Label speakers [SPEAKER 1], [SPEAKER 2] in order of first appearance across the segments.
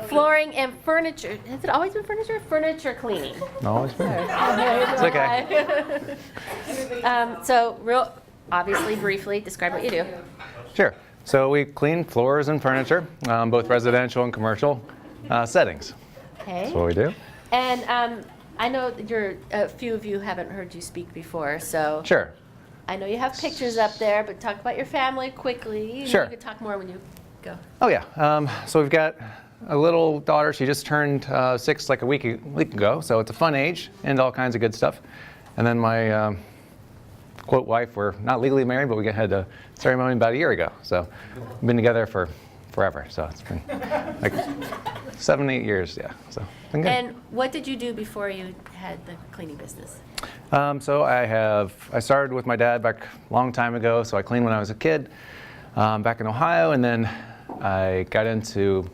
[SPEAKER 1] Flooring and furniture. Has it always been furniture? Furniture cleaning.
[SPEAKER 2] Always been.
[SPEAKER 1] It's
[SPEAKER 2] okay.
[SPEAKER 1] So, obviously, briefly, describe what you do.
[SPEAKER 2] Sure. So we clean floors and furniture, both residential and commercial settings.
[SPEAKER 1] Okay.
[SPEAKER 2] That's what we do.
[SPEAKER 1] And I know a few of you haven't heard you speak before, so.
[SPEAKER 2] Sure.
[SPEAKER 1] I know you have pictures up there, but talk about your family quickly.
[SPEAKER 2] Sure.
[SPEAKER 1] You can talk more when you go.
[SPEAKER 2] Oh yeah. So we've got a little daughter. She just turned 6 like a week ago, so it's a fun age and all kinds of good stuff. And then my quote wife, we're not legally married, but we had a ceremony about a year ago. So we've been together for forever. So it's been like 7, 8 years. Yeah. So it's been good.
[SPEAKER 1] And what did you do before you had the cleaning business?
[SPEAKER 2] So I started with my dad back a long time ago. So I cleaned when I was a kid back in Ohio, and then I got into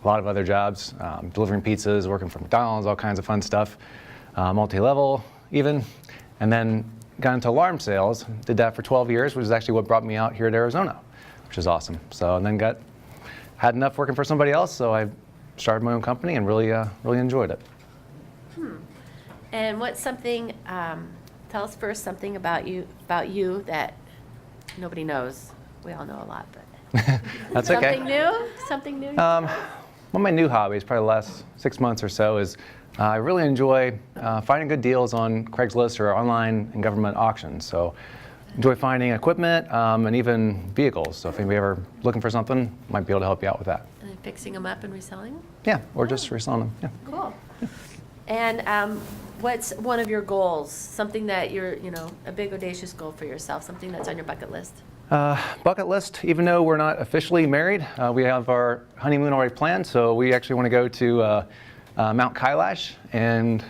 [SPEAKER 2] a lot of other jobs, delivering pizzas, working for McDonald's, all kinds of fun stuff, multi-level even, and then got into alarm sales. Did that for 12 years, which is actually what brought me out here to Arizona, which is awesome. So and then had enough working for somebody else, so I started my own company and really enjoyed it.
[SPEAKER 1] And what's something? Tell us first something about you that nobody knows. We all know a lot, but
[SPEAKER 2] That's okay.
[SPEAKER 1] Something new.
[SPEAKER 2] One of my new hobbies, probably the last 6 months or so, is I really enjoy finding good deals on Craigslist or online and government auctions. So enjoy finding equipment and even vehicles. So if anybody ever looking for something, might be able to help you out with that.
[SPEAKER 1] And then fixing them up and reselling them?
[SPEAKER 2] Yeah, or just reselling them. Yeah.
[SPEAKER 1] Cool. And what's one of your goals? Something that you're, a big audacious goal for yourself, something that's on your bucket list?
[SPEAKER 2] Bucket list, even though we're not officially married, we have our honeymoon already planned. So we actually want to go to Mount Kailash. And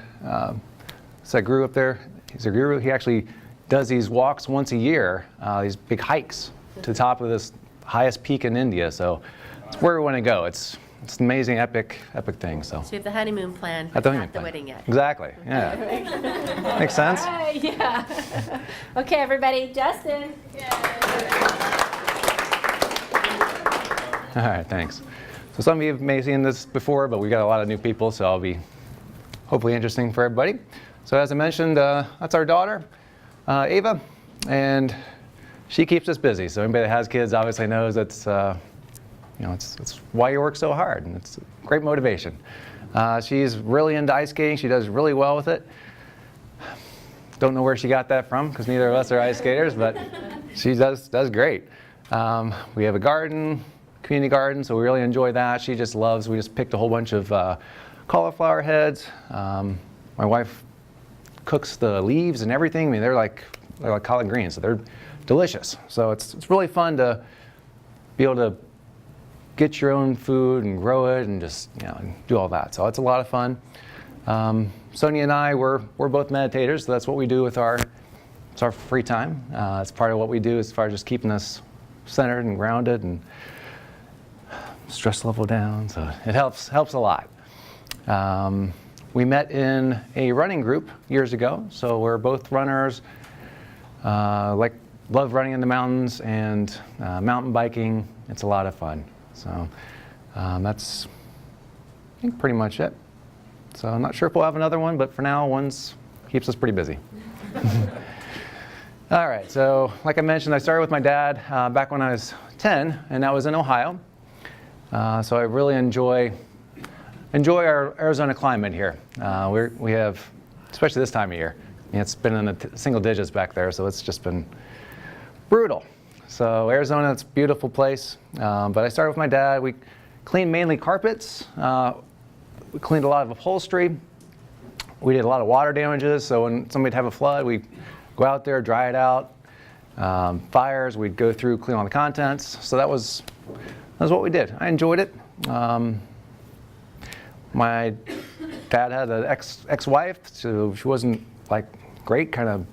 [SPEAKER 2] so I grew up there. He's a guru. He actually does these walks once a year, these big hikes to the top of this highest peak in India. So it's where we want to go. It's an amazing, epic thing. So
[SPEAKER 1] you have the honeymoon plan,
[SPEAKER 2] but
[SPEAKER 1] not the wedding yet.
[SPEAKER 2] Exactly. Yeah. Makes sense.
[SPEAKER 1] Yeah. Okay, everybody. Justin.
[SPEAKER 2] All right, thanks. So some of you may have seen this before, but we got a lot of new people, so I'll be hopefully interesting for everybody. So as I mentioned, that's our daughter, Ava, and she keeps us busy. So anybody that has kids obviously knows that's it's why you work so hard, and it's great motivation. She's really into ice skating. She does really well with it. Don't know where she got that from, because neither of us are ice skaters, but she does great. We have a garden, community garden, so we really enjoy that. She just loves, we just picked a whole bunch of cauliflower heads. My wife cooks the leaves and everything. I mean, they're like collard greens, so they're delicious. So it's really fun to be able to get your own food and grow it and just do all that. So it's a lot of fun. Sonia and I, we're both meditators, so that's what we do with our free time. It's part of what we do as far as just keeping us centered and grounded and stress level down. So it helps a lot. We met in a running group years ago, so we're both runners. Love running in the mountains and mountain biking. It's a lot of fun. So that's, I think, pretty much it. So I'm not sure if we'll have another one, but for now, one's keeps us pretty busy. All right, so like I mentioned, I started with my dad back when I was 10, and that was in Ohio. So I really enjoy our Arizona climate here. We have, especially this time of year, it's been in the single digits back there, so it's just been brutal. So Arizona, it's a beautiful place. But I started with my dad. We cleaned mainly carpets. We cleaned a lot of upholstery. We did a lot of water damages. So when somebody'd have a flood, we'd go out there, dry it out. Fires, we'd go through, clean all the contents. So that was what we did. I enjoyed it. My dad had an ex-wife, so she wasn't like great, kind of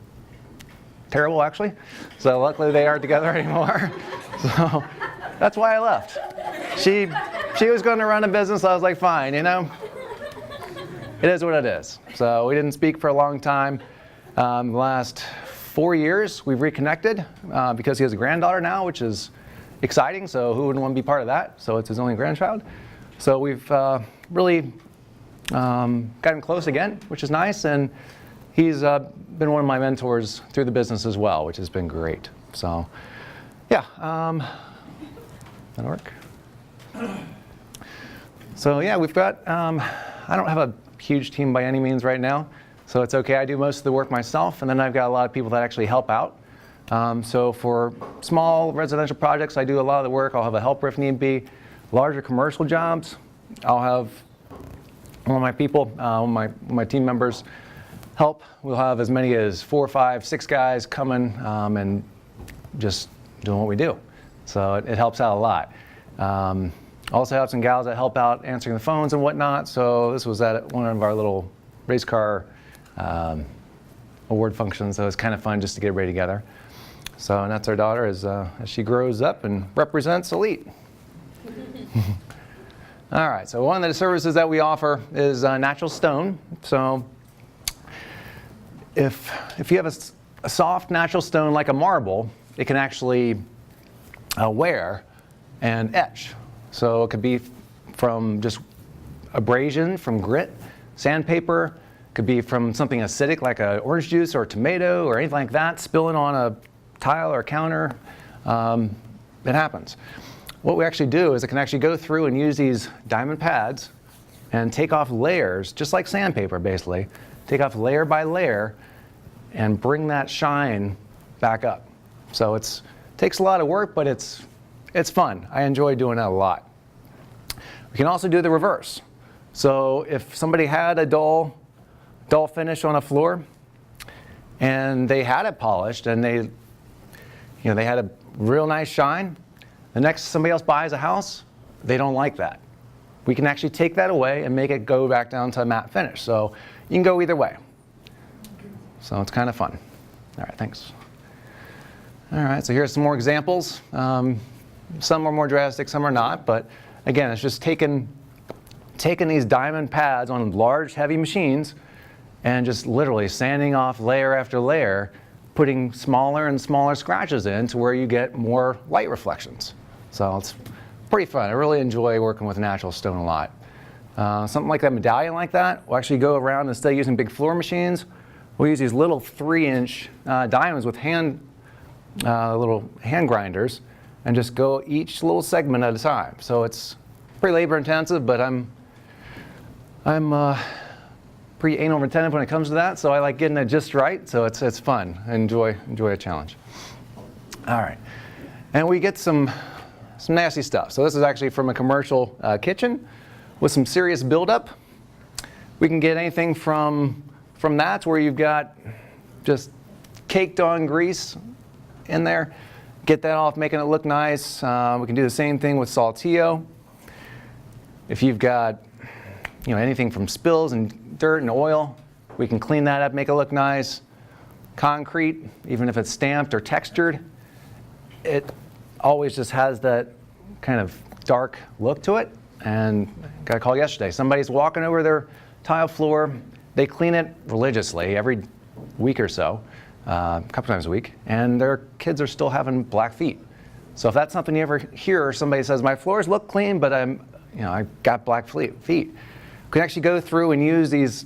[SPEAKER 2] terrible actually. So luckily they aren't together anymore. So that's why I left. She was going to run a business. I was like, fine, it is what it is. So we didn't speak for a long time. The last 4 years we've reconnected because he has a granddaughter now, which is exciting. So who wouldn't want to be part of that? So it's his only grandchild. So we've really gotten close again, which is nice, and he's been one of my mentors through the business as well, which has been great. So yeah, that'll work. So yeah, we've got, I don't have a huge team by any means right now, so it's okay. I do most of the work myself, and then I've got a lot of people that actually help out. So for small residential projects, I do a lot of the work. I'll have a helper if need be. Larger commercial jobs, I'll have one of my people, one of my team members help. We'll have as many as 4, 5, 6 guys coming and just doing what we do. So it helps out a lot. Also have some gals that help out answering the phones and whatnot. So this was at one of our little race car award functions. So it's kind of fun just to get everybody together. So, and that's our daughter as she grows up and represents Elite. All right, so one of the services that we offer is natural stone. So if you have a soft natural stone like a marble, it can actually wear and etch. So it could be from just abrasion, from grit, sandpaper, could be from something acidic like an orange juice or tomato or anything like that, spilling on a tile or counter. It happens. What we actually do is it can actually go through and use these diamond pads and take off layers, just like sandpaper basically, take off layer by layer and bring that shine back up. So it takes a lot of work, but it's fun. I enjoy doing that a lot. We can also do the reverse. So if somebody had a dull finish on a floor and they had it polished and they had a real nice shine, the next somebody else buys a house, they don't like that. We can actually take that away and make it go back down to a matte finish. So you can go either way. So it's kind of fun. All right, thanks. All right, so here's some more examples. Some are more drastic, some are not, but again, it's just taking these diamond pads on large, heavy machines and just literally sanding off layer after layer, putting smaller and smaller scratches in to where you get more light reflections. So it's pretty fun. I really enjoy working with natural stone a lot. Something like that medallion like that, we'll actually go around instead of using big floor machines, we'll use these little 3-inch diamonds with little hand grinders and just go each little segment at a time. So it's pretty labor intensive, but I'm pretty anal retentive when it comes to that, so I like getting it just right, so it's fun. I enjoy a challenge. All right, and we get some nasty stuff. So this is actually from a commercial kitchen with some serious buildup. We can get anything from that to where you've got just caked on grease in there. Get that off, making it look nice. We can do the same thing with saltillo. If you've got anything from spills and dirt and oil, we can clean that up, make it look nice. Concrete, even if it's stamped or textured, it always just has that kind of dark look to it. And got a call yesterday. Somebody's walking over their tile floor. They clean it religiously every week or so, a couple times a week, and their kids are still having black feet. So if that's something you ever hear, somebody says, my floors look clean, but I got black feet. We can actually go through and use these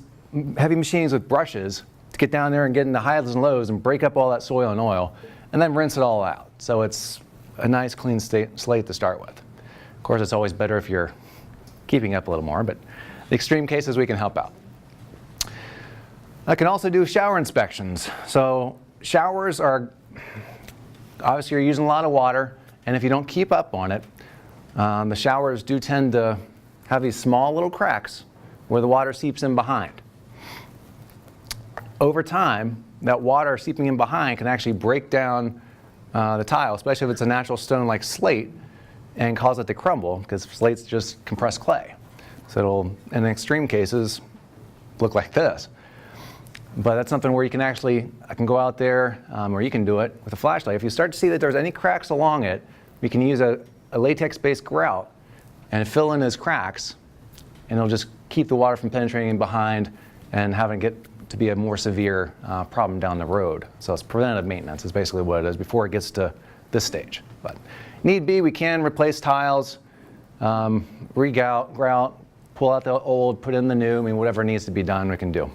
[SPEAKER 2] heavy machines with brushes to get down there and get in the highs and lows and break up all that soil and oil, and then rinse it all out. So it's a nice clean slate to start with. Of course, it's always better if you're keeping up a little more, but the extreme cases we can help out. I can also do shower inspections. So showers are, obviously you're using a lot of water, and if you don't keep up on it, the showers do tend to have these small little cracks where the water seeps in behind. Over time, that water seeping in behind can actually break down the tile, especially if it's a natural stone like slate, and cause it to crumble, because slate's just compressed clay. So it'll, in extreme cases, look like this. But that's something where you can actually, I can go out there, or you can do it with a flashlight. If you start to see that there's any cracks along it, we can use a latex-based grout and fill in those cracks, and it'll just keep the water from penetrating behind and having it get to be a more severe problem down the road. So it's preventative maintenance is basically what it is before it gets to this stage. But need be, we can replace tiles. grout, pull out the old, put in the new. I mean, whatever needs to be done, we can do.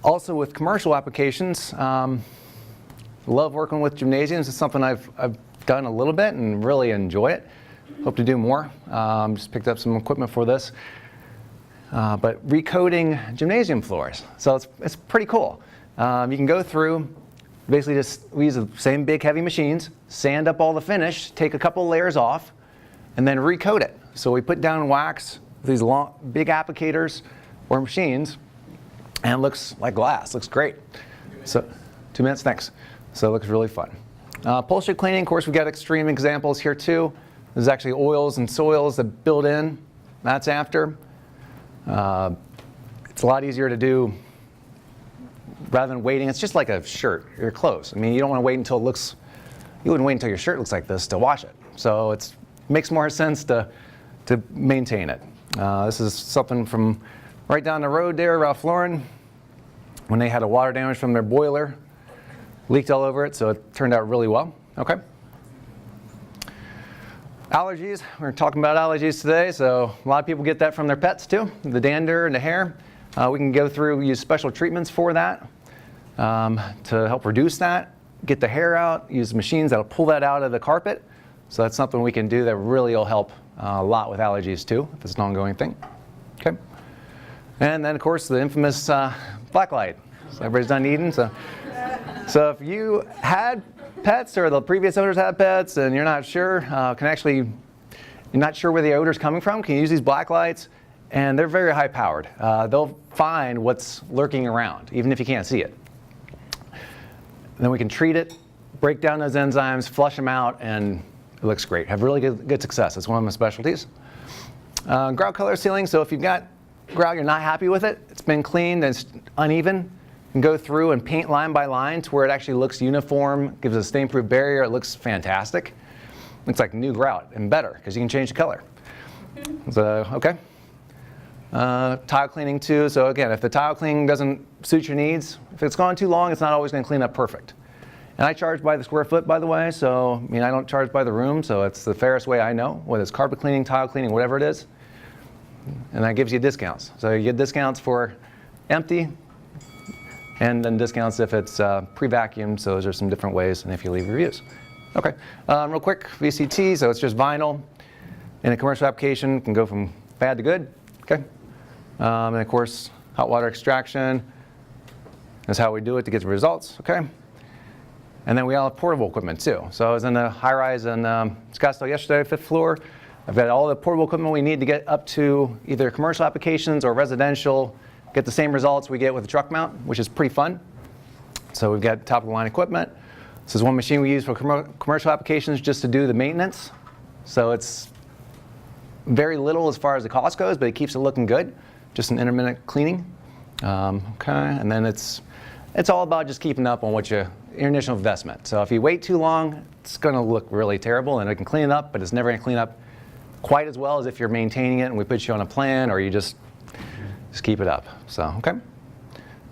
[SPEAKER 2] Also with commercial applications, love working with gymnasiums. It's something I've done a little bit and really enjoy it. Hope to do more. Just picked up some equipment for this. But recoding gymnasium floors. So it's pretty cool. You can go through, basically we use the same big heavy machines, sand up all the finish, take a couple layers off, and then recoat it. So we put down wax with these long, big applicators or machines, and it looks like glass. Looks great. So 2 minutes, thanks. So it looks really fun. Upholstery cleaning, of course, we've got extreme examples here too. There's actually oils and soils that build in. That's after. It's a lot easier to do rather than waiting. It's just like a shirt, your clothes. I mean, you don't want to wait until it looks, you wouldn't wait until your shirt looks like this to wash it. So it makes more sense to maintain it. This is something from right down the road there, Ralph Lauren, when they had a water damage from their boiler. Leaked all over it, so it turned out really well. Okay. Allergies, we're talking about allergies today, so a lot of people get that from their pets too, the dander and the hair. We can go through, use special treatments for that to help reduce that, get the hair out, use machines that'll pull that out of the carpet. So that's something we can do that really will help a lot with allergies too, if it's an ongoing thing. Okay. And then of course the infamous black light. So everybody's done eating, so if you had pets or the previous owners had pets and you're not sure, you're not sure where the odor's coming from, can you use these black lights? And they're very high powered. They'll find what's lurking around, even if you can't see it. Then we can treat it, break down those enzymes, flush them out, and it looks great. Have really good success. It's one of my specialties. Grout color sealing, so if you've got grout, you're not happy with it, it's been cleaned, and it's uneven, you can go through and paint line by line to where it actually looks uniform, gives a stain-proof barrier, it looks fantastic. Looks like new grout and better because you can change the color. So, okay. Tile cleaning too, so again, if the tile cleaning doesn't suit your needs, if it's gone too long, it's not always going to clean up perfect. And I charge by the square foot, by the way, so I mean, I don't charge by the room, so it's the fairest way I know, whether it's carpet cleaning, tile cleaning, whatever it is. And that gives you discounts. So you get discounts for empty, and then discounts if it's pre-vacuumed, so those are some different ways, and if you leave reviews. Okay, real quick, VCT, so it's just vinyl. In a commercial application, it can go from bad to good, okay? And of course, hot water extraction is how we do it to get the results, okay? And then we all have portable equipment too. So I was in the high-rise in Scottsdale yesterday, 5th floor. I've got all the portable equipment we need to get up to either commercial applications or residential, get the same results we get with a truck mount, which is pretty fun. So we've got top-of-the-line equipment. This is one machine we use for commercial applications just to do the maintenance. So it's very little as far as the cost goes, but it keeps it looking good. Just an intermittent cleaning. Okay, and then it's all about just keeping up on what your initial investment. So if you wait too long, it's going to look really terrible, and it can clean it up, but it's never going to clean up quite as well as if you're maintaining it and we put you on a plan, or you just keep it up. So, okay.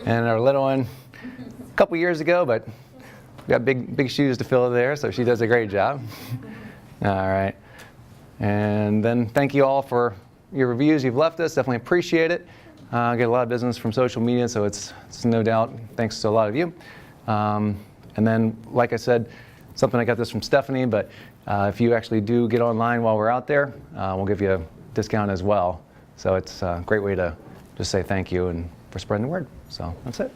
[SPEAKER 2] And our little one, a couple years ago, but we got big shoes to fill there, so she does a great job. All right. And then thank you all for your reviews you've left us. Definitely appreciate it. I get a lot of business from social media, so it's no doubt thanks to a lot of you. And then, like I said, something I got this from Stephanie, but if you actually do get online while we're out there, we'll give you a discount as well. So it's a great way to just say thank you and for spreading the word. So that's it.